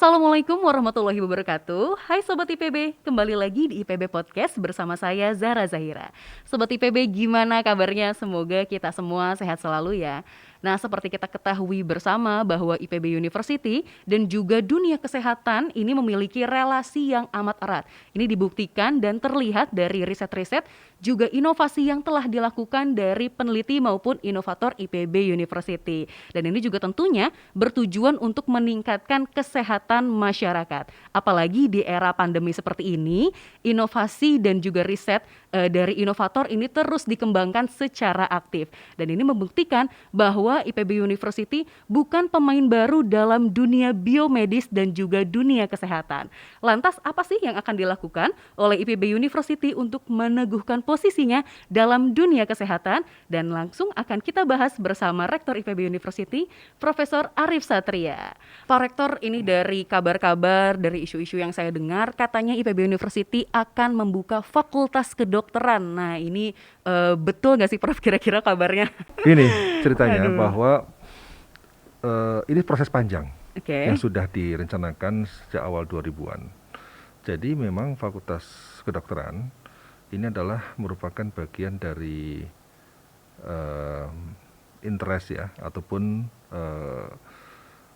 Assalamualaikum warahmatullahi wabarakatuh. Hai Sobat IPB, kembali lagi di IPB Podcast bersama saya Zara Zahira. Sobat IPB, gimana kabarnya? Semoga kita semua sehat selalu ya. Nah, seperti kita ketahui bersama bahwa IPB University dan juga dunia kesehatan ini memiliki relasi yang amat erat. Ini dibuktikan dan terlihat dari riset-riset juga inovasi yang telah dilakukan dari peneliti maupun inovator IPB University. Dan ini juga tentunya bertujuan untuk meningkatkan kesehatan masyarakat. Apalagi di era pandemi seperti ini, inovasi dan juga riset dari inovator ini terus dikembangkan secara aktif. Dan ini membuktikan bahwa IPB University bukan pemain baru dalam dunia biomedis dan juga dunia kesehatan. Lantas apa sih yang akan dilakukan oleh IPB University untuk meneguhkan posisinya dalam dunia kesehatan? Dan langsung akan kita bahas bersama Rektor IPB University, Profesor Arif Satria. Pak Rektor, ini dari kabar-kabar, dari isu-isu yang saya dengar, katanya IPB University akan membuka fakultas kedokteran. Nah, ini betul nggak sih Prof kira-kira kabarnya? Ini ceritanya Aduh. bahwa ini proses panjang Oke. yang sudah direncanakan sejak awal 2000-an. Jadi memang fakultas kedokteran ini adalah merupakan bagian dari interest ya, ataupun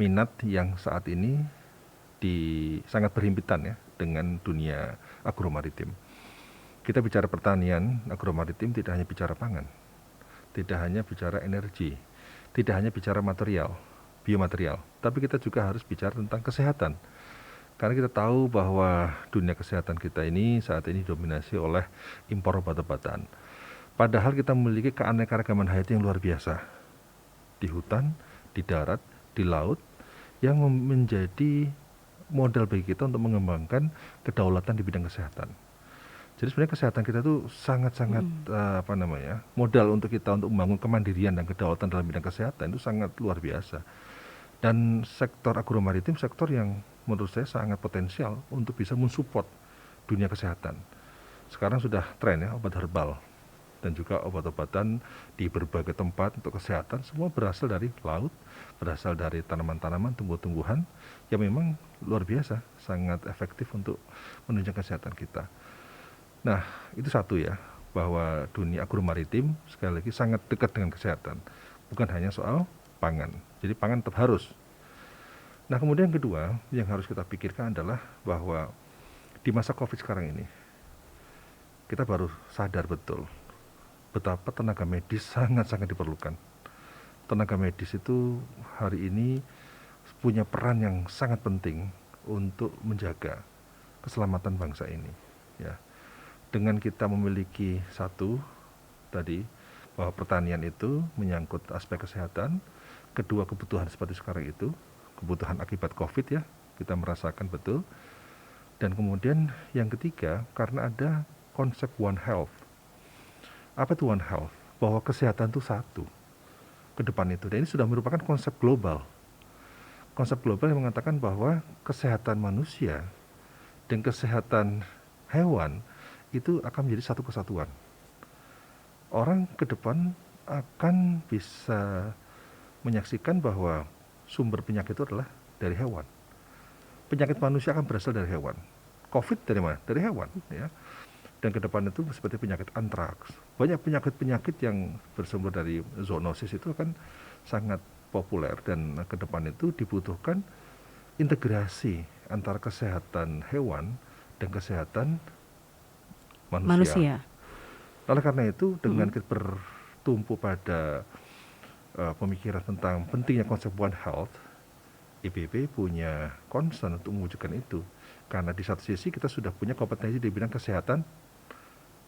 minat yang saat ini sangat berhimpitan ya dengan dunia agromaritim. Kita bicara pertanian, agromaritim tidak hanya bicara pangan, tidak hanya bicara energi, tidak hanya bicara material, biomaterial, tapi kita juga harus bicara tentang kesehatan. Karena kita tahu bahwa dunia kesehatan kita ini saat ini didominasi oleh impor obat-obatan. Padahal kita memiliki keanekaragaman hayati yang luar biasa. Di hutan, di darat, di laut, yang menjadi modal bagi kita untuk mengembangkan kedaulatan di bidang kesehatan. Jadi sebenarnya kesehatan kita tuh sangat-sangat modal untuk kita untuk membangun kemandirian dan kedaulatan dalam bidang kesehatan itu sangat luar biasa. Dan sektor agromaritim sektor yang menurut saya sangat potensial untuk bisa mensupport dunia kesehatan. Sekarang sudah tren ya obat herbal dan juga obat-obatan di berbagai tempat untuk kesehatan semua berasal dari laut, berasal dari tanaman-tanaman, tumbuh-tumbuhan yang memang luar biasa, sangat efektif untuk menunjang kesehatan kita. Nah, itu satu ya, bahwa dunia agromaritim sekali lagi sangat dekat dengan kesehatan. Bukan hanya soal pangan. Jadi pangan tetap harus. Nah, kemudian yang kedua yang harus kita pikirkan adalah bahwa di masa Covid sekarang ini, kita baru sadar betul betapa tenaga medis sangat-sangat diperlukan. Tenaga medis itu hari ini punya peran yang sangat penting untuk menjaga keselamatan bangsa ini. Ya. Dengan kita memiliki satu tadi bahwa pertanian itu menyangkut aspek kesehatan, kedua kebutuhan seperti sekarang itu, kebutuhan akibat Covid ya, kita merasakan betul. Dan kemudian yang ketiga, karena ada konsep One Health. Apa itu One Health? Bahwa kesehatan itu satu ke depan itu. Dan ini sudah merupakan konsep global. Konsep global yang mengatakan bahwa kesehatan manusia dan kesehatan hewan itu akan menjadi satu kesatuan. Orang ke depan akan bisa menyaksikan bahwa sumber penyakit itu adalah dari hewan. Penyakit manusia akan berasal dari hewan. Covid dari mana? Dari hewan. Ya. Dan ke depan itu seperti penyakit antraks. Banyak penyakit-penyakit yang bersumber dari zoonosis itu akan sangat populer. Dan ke depan itu dibutuhkan integrasi antara kesehatan hewan dan kesehatan manusia. Oleh karena itu dengan kita bertumpu pada pemikiran tentang pentingnya konsep One Health, IPB punya concern untuk mewujudkan itu. Karena di satu sisi kita sudah punya kompetensi di bidang kesehatan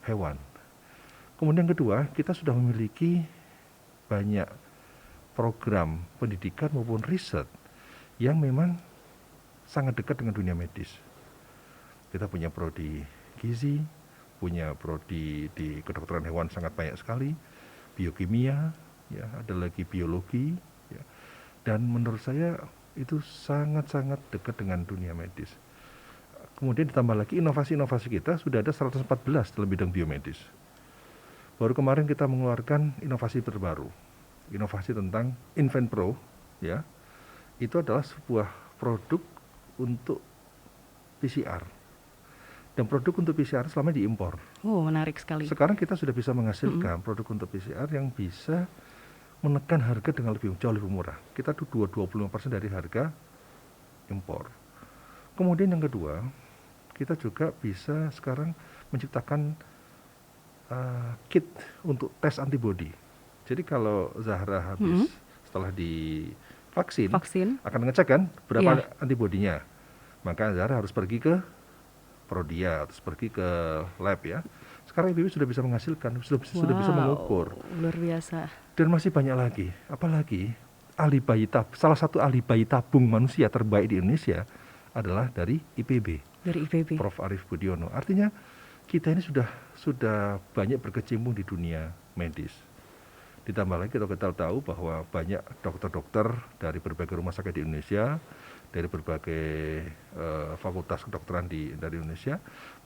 hewan. Kemudian kedua, kita sudah memiliki banyak program pendidikan maupun riset yang memang sangat dekat dengan dunia medis. Kita punya prodi gizi, punya prodi di kedokteran hewan sangat banyak sekali, biokimia, ya, ada lagi biologi, ya. Dan menurut saya itu sangat-sangat dekat dengan dunia medis. Kemudian ditambah lagi inovasi-inovasi kita sudah ada 114 dalam bidang biomedis. Baru kemarin kita mengeluarkan inovasi terbaru, inovasi tentang InventPro, ya. Itu adalah sebuah produk untuk PCR. Dan produk untuk PCR selama diimpor. Oh, menarik sekali. Sekarang kita sudah bisa menghasilkan produk untuk PCR yang bisa menekan harga dengan jauh lebih murah. Kita tuh 25% dari harga impor. Kemudian yang kedua, kita juga bisa sekarang menciptakan kit untuk tes antibodi. Jadi kalau Zahra habis setelah divaksin akan ngecek kan berapa antibodinya. Maka Zahra harus pergi ke Prodia, terus pergi ke lab ya. Sekarang IPB sudah bisa menghasilkan, sudah bisa mengukur. Luar biasa. Dan masih banyak lagi. Apalagi salah satu ahli bayi tabung manusia terbaik di Indonesia adalah dari IPB. Dari IPB. Prof. Arief Budiono. Artinya kita ini sudah banyak berkecimpung di dunia medis. Ditambah lagi kita tahu bahwa banyak dokter-dokter dari berbagai rumah sakit di Indonesia, dari berbagai fakultas kedokteran dari Indonesia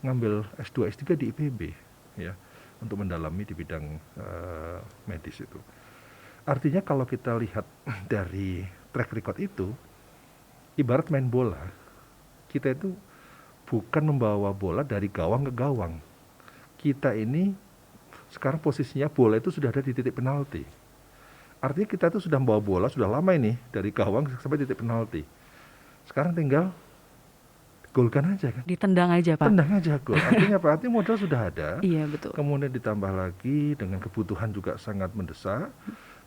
ngambil S2, S3 di IPB ya, untuk mendalami di bidang medis itu. Artinya kalau kita lihat dari track record itu, ibarat main bola, kita itu bukan membawa bola dari gawang ke gawang. Kita ini sekarang posisinya bola itu sudah ada di titik penalti. Artinya kita itu sudah membawa bola sudah lama ini dari gawang sampai titik penalti. Sekarang tinggal golkan aja kan. Ditendang aja Pak. Tendang aja gol. Artinya apa? Artinya modal sudah ada. Iya betul. Kemudian ditambah lagi dengan kebutuhan juga sangat mendesak.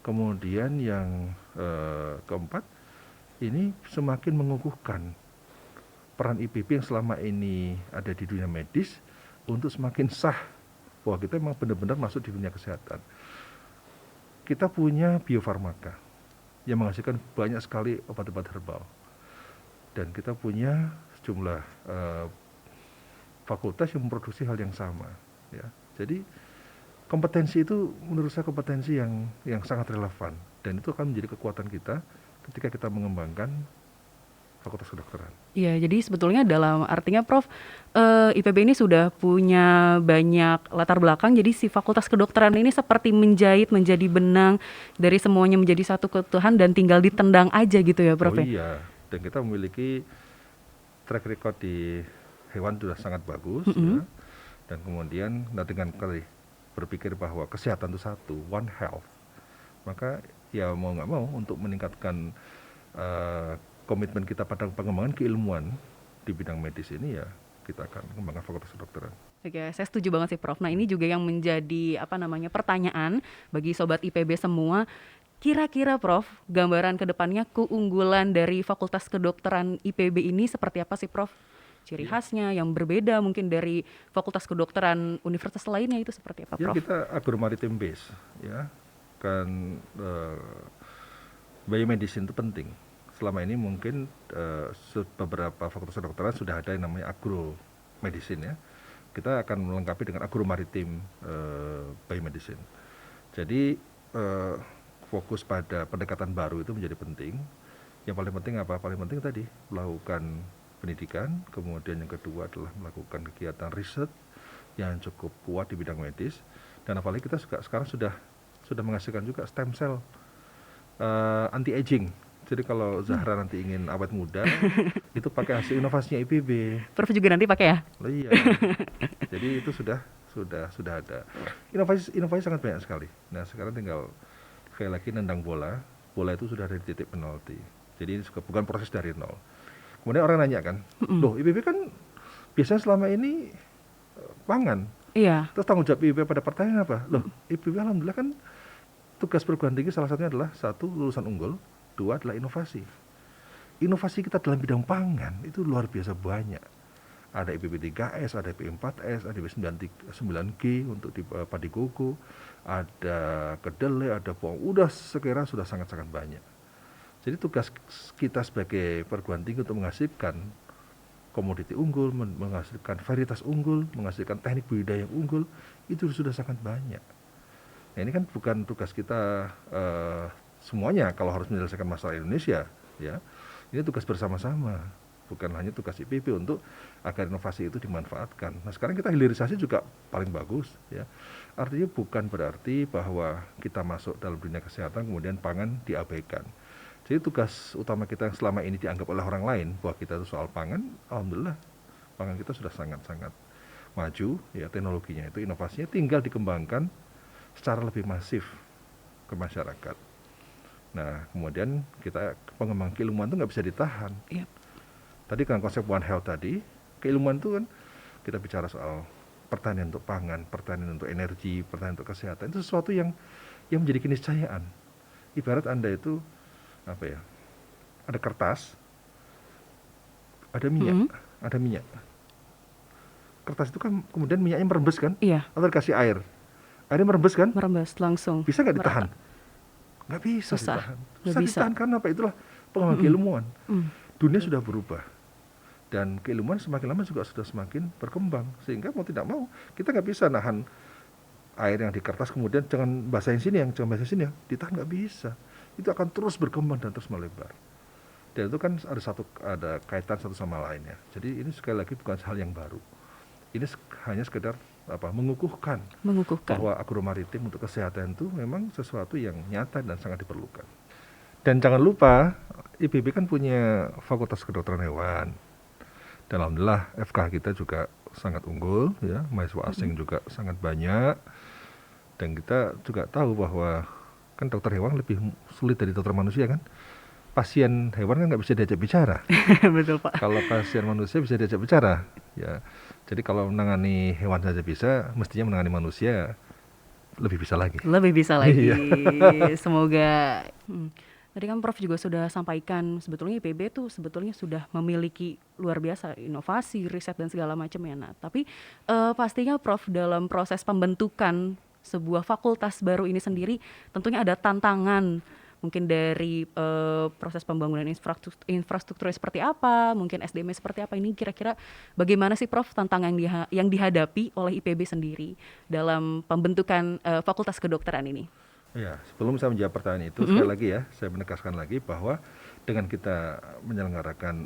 Kemudian yang keempat, ini semakin mengukuhkan peran IPB yang selama ini ada di dunia medis untuk semakin sah bahwa kita memang benar-benar masuk di dunia kesehatan. Kita punya biofarmaka yang menghasilkan banyak sekali obat-obat herbal. Dan kita punya sejumlah fakultas yang memproduksi hal yang sama. Ya. Jadi kompetensi itu menurut saya kompetensi yang sangat relevan. Dan itu akan menjadi kekuatan kita ketika kita mengembangkan fakultas kedokteran. Iya, jadi sebetulnya dalam artinya Prof, IPB ini sudah punya banyak latar belakang, jadi si fakultas kedokteran ini seperti menjahit menjadi benang dari semuanya menjadi satu keutuhan dan tinggal ditendang aja gitu ya Prof. Oh iya, dan kita memiliki track record di hewan sudah sangat bagus ya. Dan kemudian dengan berpikir bahwa kesehatan itu satu, one health, maka ya mau nggak mau untuk meningkatkan komitmen kita pada pengembangan keilmuan di bidang medis ini ya kita akan mengembangkan fakultas kedokteran. Oke, saya setuju banget sih Prof. Nah ini juga yang menjadi pertanyaan bagi Sobat IPB semua. Kira-kira Prof, gambaran kedepannya keunggulan dari fakultas kedokteran IPB ini seperti apa sih Prof? Ciri khasnya yang berbeda mungkin dari fakultas kedokteran universitas lainnya itu seperti apa Prof? Ya kita agromaritim base ya, kan biomedicine itu penting. Selama ini mungkin beberapa fakultas kedokteran sudah ada yang namanya agromedicine ya. Kita akan melengkapi dengan agromaritim biomedicine. Jadi fokus pada pendekatan baru itu menjadi penting. Yang paling penting apa? Paling penting tadi melakukan pendidikan, kemudian yang kedua adalah melakukan kegiatan riset yang cukup kuat di bidang medis, dan apalagi kita sekarang sudah menghasilkan juga stem cell anti aging. Jadi kalau Zahra nanti ingin awet muda, itu pakai hasil inovasinya IPB. Prof juga nanti pakai ya? Oh, iya. Jadi itu sudah ada. Inovasi sangat banyak sekali. Nah sekarang tinggal sekali lagi nendang bola itu sudah ada di titik penalti. Jadi ini bukan proses dari nol. Kemudian orang nanya kan, loh IPB kan biasanya selama ini pangan. Iya. Terus tanggung jawab IPB pada pertanyaan apa? Loh IPB alhamdulillah kan tugas perguruan tinggi salah satunya adalah satu lulusan unggul, dua adalah inovasi. Inovasi kita dalam bidang pangan itu luar biasa banyak. Ada IPB 3S, ada IPB 4S, ada IPB 9G untuk di padi koko, ada kedelai, ada bawang. Sekira sudah sangat-sangat banyak. Jadi tugas kita sebagai perguruan tinggi untuk menghasilkan komoditi unggul, menghasilkan varietas unggul, menghasilkan teknik budidaya yang unggul, itu sudah sangat banyak. Nah ini kan bukan tugas kita semuanya kalau harus menyelesaikan masalah Indonesia, ya. Ini tugas bersama-sama, bukan hanya tugas IPB untuk agar inovasi itu dimanfaatkan. Nah sekarang kita hilirisasi juga paling bagus, ya. Artinya bukan berarti bahwa kita masuk dalam dunia kesehatan kemudian pangan diabaikan. Jadi tugas utama kita yang selama ini dianggap oleh orang lain bahwa kita itu soal pangan, alhamdulillah pangan kita sudah sangat-sangat maju, ya teknologinya itu, inovasinya tinggal dikembangkan secara lebih masif ke masyarakat. Nah, kemudian kita pengembangan keilmuan itu nggak bisa ditahan. Yep. Tadi kan konsep One Health tadi, keilmuan itu kan kita bicara soal pertanian untuk pangan, pertanian untuk energi, pertanian untuk kesehatan, itu sesuatu yang menjadi keniscayaan. Ibarat Anda itu apa ya? Ada kertas, ada minyak, ada minyak. Kertas itu kan kemudian minyaknya merembes kan? Iya. Atau dikasih air. Airnya merembes kan? Merembes langsung. Bisa nggak ditahan? merata. Nggak bisa Susah. ditahan. Nggak Susah bisa. ditahan karena apa? Itulah pengembangan keilmuan. Mm. Dunia sudah berubah. Dan keilmuan semakin lama juga sudah semakin berkembang. Sehingga mau tidak mau, kita nggak bisa nahan air yang di kertas kemudian jangan basahin sini, jangan basahin sini, ditahan nggak bisa. Itu akan terus berkembang dan terus melebar. Dan itu kan ada kaitan satu sama lainnya. Jadi ini sekali lagi bukan hal yang baru. Ini hanya sekedar mengukuhkan bahwa agromaritim untuk kesehatan itu memang sesuatu yang nyata dan sangat diperlukan. Dan jangan lupa IPB kan punya Fakultas Kedokteran Hewan. Dan alhamdulillah FK kita juga sangat unggul, ya, mahasiswa asing juga sangat banyak. Dan kita juga tahu bahwa kan dokter hewan lebih sulit dari dokter manusia kan. Pasien hewan kan nggak bisa diajak bicara. Betul Pak. Kalau pasien manusia bisa diajak bicara, ya. Jadi kalau menangani hewan saja bisa, mestinya menangani manusia lebih bisa lagi. Lebih bisa lagi. Semoga. Tadi kan Prof juga sudah sampaikan sebetulnya IPB tuh sebetulnya sudah memiliki luar biasa inovasi, riset dan segala macam ya. Nah, tapi pastinya Prof dalam proses pembentukan sebuah fakultas baru ini sendiri tentunya ada tantangan. Mungkin dari proses pembangunan infrastruktur seperti apa, mungkin SDM seperti apa, ini kira-kira bagaimana sih Prof tantangan yang dihadapi oleh IPB sendiri dalam pembentukan fakultas kedokteran ini? Ya, sebelum saya menjawab pertanyaan itu, sekali lagi ya, saya menegaskan lagi bahwa dengan kita menyelenggarakan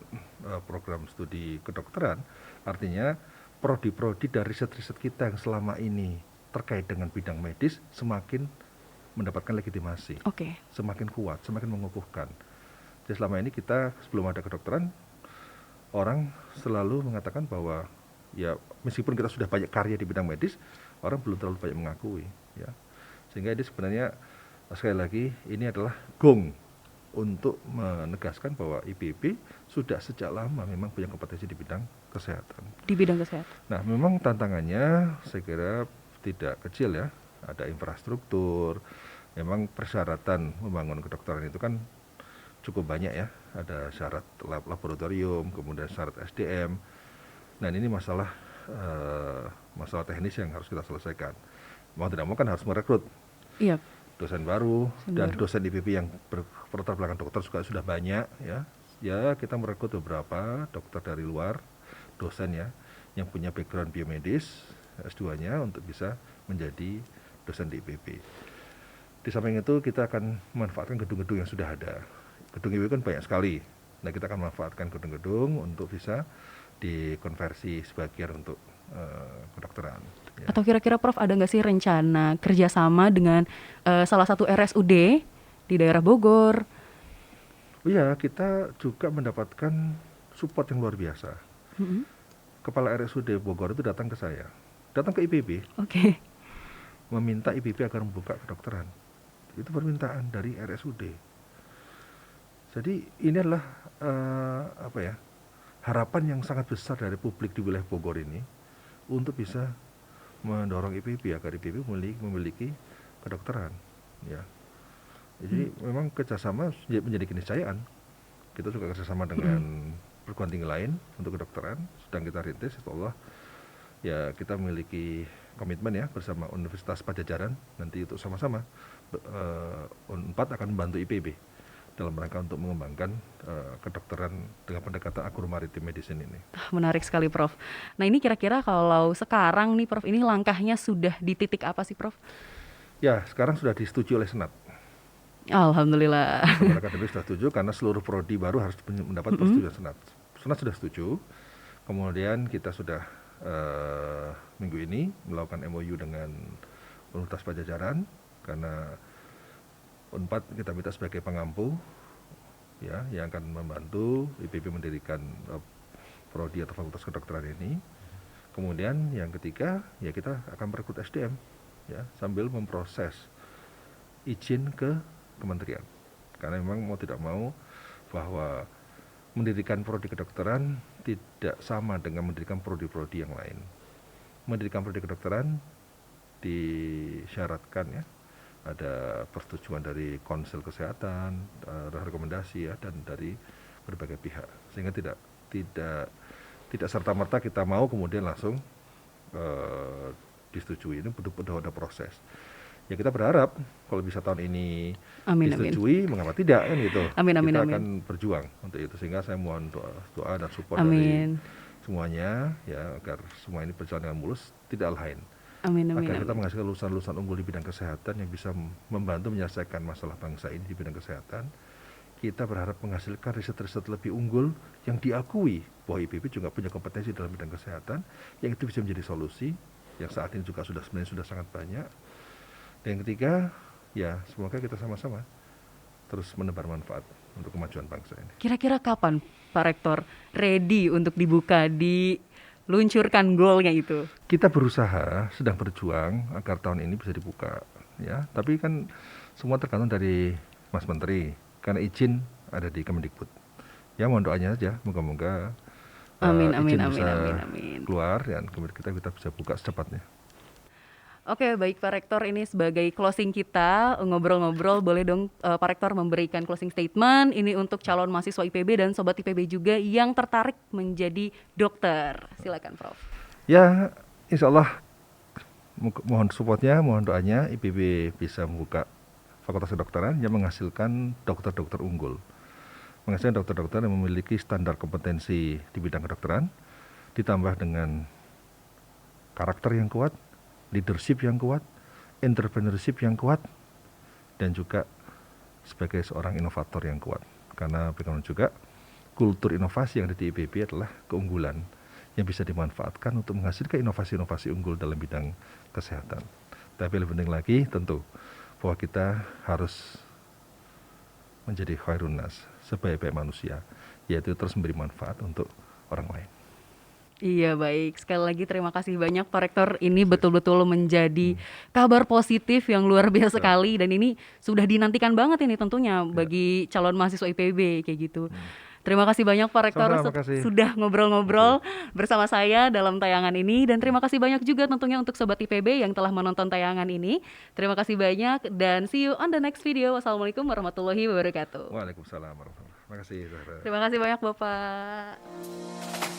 program studi kedokteran, artinya prodi-prodi dari riset-riset kita yang selama ini terkait dengan bidang medis semakin mendapatkan legitimasi, semakin kuat, semakin mengukuhkan. Jadi selama ini kita sebelum ada kedokteran, orang selalu mengatakan bahwa ya meskipun kita sudah banyak karya di bidang medis, orang belum terlalu banyak mengakui, ya. Sehingga ini sebenarnya sekali lagi ini adalah gong untuk menegaskan bahwa IPB sudah sejak lama memang punya kompetensi di bidang kesehatan. Di bidang kesehatan. Nah, memang tantangannya saya kira tidak kecil ya. Ada infrastruktur, memang persyaratan membangun kedokteran itu kan cukup banyak ya. Ada syarat laboratorium, kemudian syarat SDM. Nah, ini masalah teknis yang harus kita selesaikan. Mau tidak mau kan harus merekrut dosen baru dan dosen IPB yang berlatar belakang dokter juga sudah banyak ya. Ya, kita merekrut beberapa dokter dari luar, dosen ya, yang punya background biomedis S2-nya untuk bisa menjadi dosen di IPB. Di samping itu kita akan memanfaatkan gedung-gedung yang sudah ada. Gedung IPB kan banyak sekali. Nah, kita akan memanfaatkan gedung-gedung untuk bisa dikonversi sebagian untuk kedokteran. Ya. Atau kira-kira Prof ada nggak sih rencana kerjasama dengan salah satu RSUD di daerah Bogor? Iya, kita juga mendapatkan support yang luar biasa. Kepala RSUD Bogor itu datang ke saya, datang ke IPB. Meminta IPB agar membuka kedokteran. Itu permintaan dari RSUD. Jadi ini adalah harapan yang sangat besar dari publik di wilayah Bogor ini untuk bisa mendorong IPB agar IPB memiliki kedokteran. Ya. Jadi memang kerjasama menjadi keniscayaan. Kita juga kerjasama dengan perguruan tinggi lain untuk kedokteran sedang kita rintis, insyaallah. Ya, kita memiliki komitmen ya bersama Universitas Padjadjaran nanti untuk sama-sama Unpad akan membantu IPB dalam rangka untuk mengembangkan kedokteran dengan pendekatan agromaritim medicine ini. Menarik sekali Prof. Nah, ini kira-kira kalau sekarang nih Prof, ini langkahnya sudah di titik apa sih Prof? Ya, sekarang sudah disetujui oleh Senat. Alhamdulillah. Departemen Akademik sudah setuju karena seluruh prodi baru harus mendapat persetujuan Senat. Senat sudah setuju. Kemudian kita sudah minggu ini melakukan MOU dengan Universitas Padjadjaran karena Unpad kita minta sebagai pengampu ya yang akan membantu IPB mendirikan prodi atau fakultas kedokteran ini. Kemudian yang ketiga ya kita akan merekrut SDM ya sambil memproses izin ke kementerian. Karena memang mau tidak mau bahwa mendirikan prodi kedokteran tidak sama dengan mendirikan prodi-prodi yang lain. Mendirikan prodi kedokteran disyaratkan ya ada persetujuan dari konsel kesehatan, rekomendasi ya dan dari berbagai pihak, sehingga tidak serta-merta kita mau kemudian langsung disetujui. Ini betul-betul ada proses. Ya kita berharap kalau bisa tahun ini disetujui, mengapa tidak kan gitu. Kita akan berjuang untuk itu, sehingga saya mohon doa dan support dari semuanya ya agar semua ini berjalan dengan mulus, tidak lain. Agar kita menghasilkan lulusan-lulusan unggul di bidang kesehatan yang bisa membantu menyelesaikan masalah bangsa ini di bidang kesehatan. Kita berharap menghasilkan riset-riset lebih unggul yang diakui bahwa IPB juga punya kompetensi dalam bidang kesehatan, yang itu bisa menjadi solusi yang saat ini juga sebenarnya sudah sangat banyak. Dan yang ketiga, ya semoga kita sama-sama terus menebar manfaat untuk kemajuan bangsa ini. Kira-kira kapan Pak Rektor ready untuk dibuka, luncurkan goalnya itu? Kita berusaha, sedang berjuang agar tahun ini bisa dibuka, ya. Tapi kan semua tergantung dari Mas Menteri, karena izin ada di Kemendikbud. Ya mohon doanya saja, moga-moga izin bisa keluar dan kemudian kita bisa buka secepatnya. Oke, baik Pak Rektor, ini sebagai closing kita ngobrol-ngobrol, boleh dong Pak Rektor memberikan closing statement ini untuk calon mahasiswa IPB dan sobat IPB juga yang tertarik menjadi dokter. Silakan Prof. Ya, insya Allah mohon supportnya, mohon doanya IPB bisa membuka fakultas kedokteran yang menghasilkan dokter-dokter unggul, menghasilkan dokter-dokter yang memiliki standar kompetensi di bidang kedokteran, ditambah dengan karakter yang kuat, leadership yang kuat, entrepreneurship yang kuat, dan juga sebagai seorang inovator yang kuat. Karena bagaimana juga kultur inovasi yang ada di IPB adalah keunggulan yang bisa dimanfaatkan untuk menghasilkan inovasi-inovasi unggul dalam bidang kesehatan. Tapi lebih penting lagi tentu bahwa kita harus menjadi khairun nas, sebaik-baik manusia, yaitu terus memberi manfaat untuk orang lain. Iya baik, sekali lagi terima kasih banyak Pak Rektor, ini betul-betul menjadi kabar positif yang luar biasa sekali dan ini sudah dinantikan banget ini tentunya bagi calon mahasiswa IPB kayak gitu. Terima kasih banyak Pak Rektor sudah ngobrol-ngobrol bersama saya dalam tayangan ini, dan terima kasih banyak juga tentunya untuk sobat IPB yang telah menonton tayangan ini. Terima kasih banyak dan see you on the next video. Wassalamualaikum warahmatullahi wabarakatuh. Waalaikumsalam warahmatullahi wabarakatuh. Terima kasih Zahra. Terima kasih banyak Bapak.